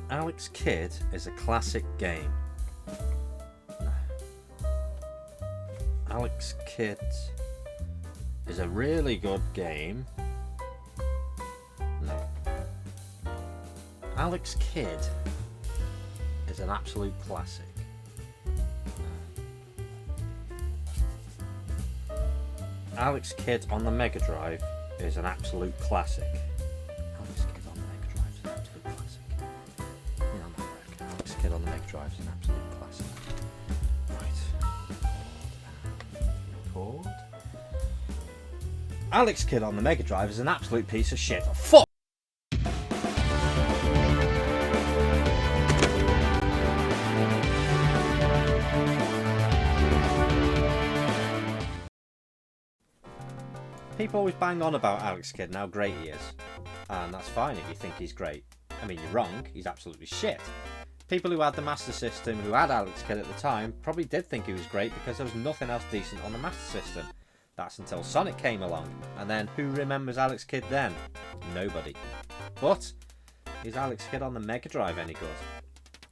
Alex Kidd is a classic game. Alex Kidd is a really good game. No. Alex Kidd is an absolute classic. Alex Kidd on the Mega Drive is an absolute classic. Alex Kidd on the Mega Drive is an absolute classic. Alex Kidd on the Mega Drive is an absolute classic. Right. Record. Alex Kidd on the Mega Drive is an absolute piece of shit. Fuck! People always bang on about Alex Kidd and how great he is. And that's fine if you think he's great. I mean, you're wrong, he's absolutely shit. People who had the Master System, who had Alex Kidd at the time, probably did think he was great because there was nothing else decent on the Master System. That's until Sonic came along. And then, who remembers Alex Kidd then? Nobody. But, is Alex Kidd on the Mega Drive any good?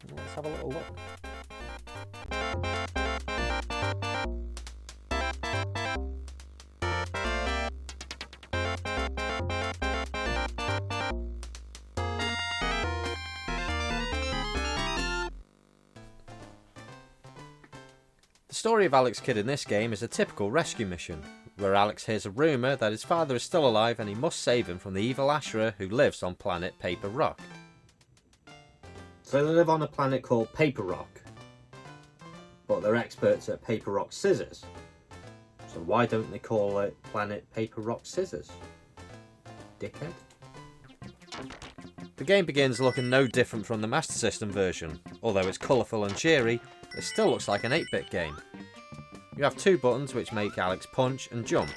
Well, let's have a little look. The story of Alex Kidd in this game is a typical rescue mission, where Alex hears a rumour that his father is still alive and he must save him from the evil Ashura who lives on planet Paper Rock. So they live on a planet called Paper Rock, but they're experts at Paper Rock Scissors. So why don't they call it Planet Paper Rock Scissors? Dickhead. The game begins looking no different from the Master System version. Although it's colourful and cheery, it still looks like an 8-bit game. You have two buttons which make Alex punch and jump.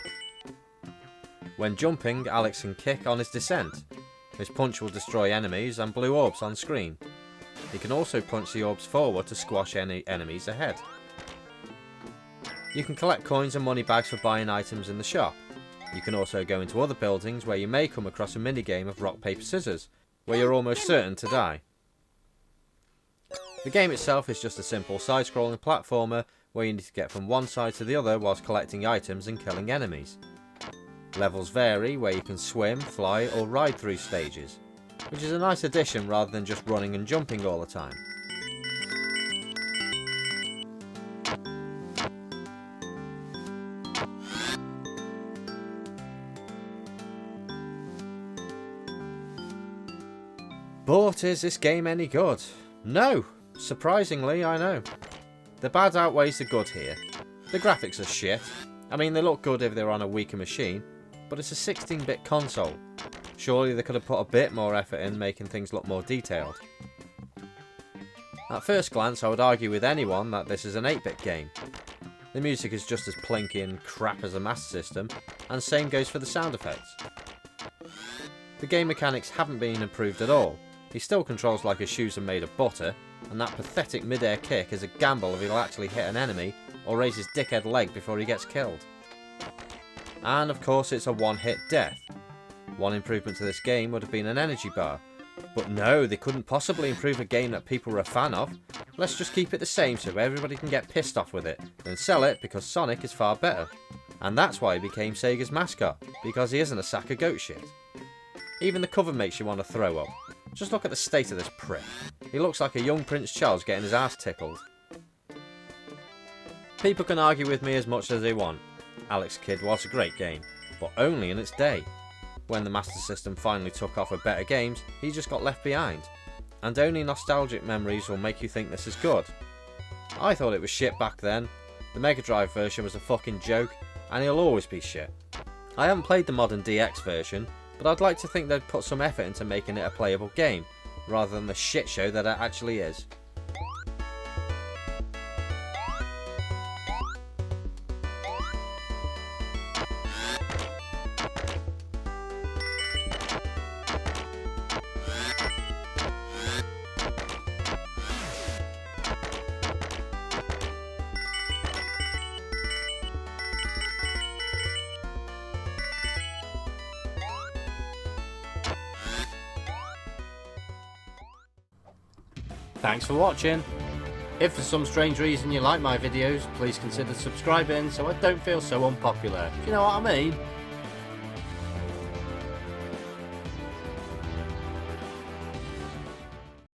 When jumping, Alex can kick on his descent. His punch will destroy enemies and blue orbs on screen. He can also punch the orbs forward to squash any enemies ahead. You can collect coins and money bags for buying items in the shop. You can also go into other buildings where you may come across a minigame of rock, paper, scissors, where you're almost certain to die. The game itself is just a simple side-scrolling platformer where you need to get from one side to the other whilst collecting items and killing enemies. Levels vary where you can swim, fly or ride through stages, which is a nice addition rather than just running and jumping all the time. But is this game any good? No! Surprisingly, I know. The bad outweighs the good here. The graphics are shit. I mean, they look good if they're on a weaker machine, but it's a 16-bit console. Surely they could have put a bit more effort in making things look more detailed. At first glance, I would argue with anyone that this is an 8-bit game. The music is just as plinky and crap as the Master System, and same goes for the sound effects. The game mechanics haven't been improved at all. He still controls like his shoes are made of butter, and that pathetic mid-air kick is a gamble if he'll actually hit an enemy or raise his dickhead leg before he gets killed. And of course it's a one-hit death. One improvement to this game would have been an energy bar. But no, they couldn't possibly improve a game that people were a fan of. Let's just keep it the same so everybody can get pissed off with it, then sell it because Sonic is far better. And that's why he became Sega's mascot, because he isn't a sack of goat shit. Even the cover makes you want to throw up. Just look at the state of this prick. He looks like a young Prince Charles getting his ass tickled. People can argue with me as much as they want. Alex Kidd was a great game, but only in its day. When the Master System finally took off with better games, he just got left behind. And only nostalgic memories will make you think this is good. I thought it was shit back then. The Mega Drive version was a fucking joke, and he'll always be shit. I haven't played the modern DX version, but I'd like to think they'd put some effort into making it a playable game, rather than the shit show that it actually is. Thanks for watching. If for some strange reason you like my videos, please consider subscribing so I don't feel so unpopular. Do you know what I mean?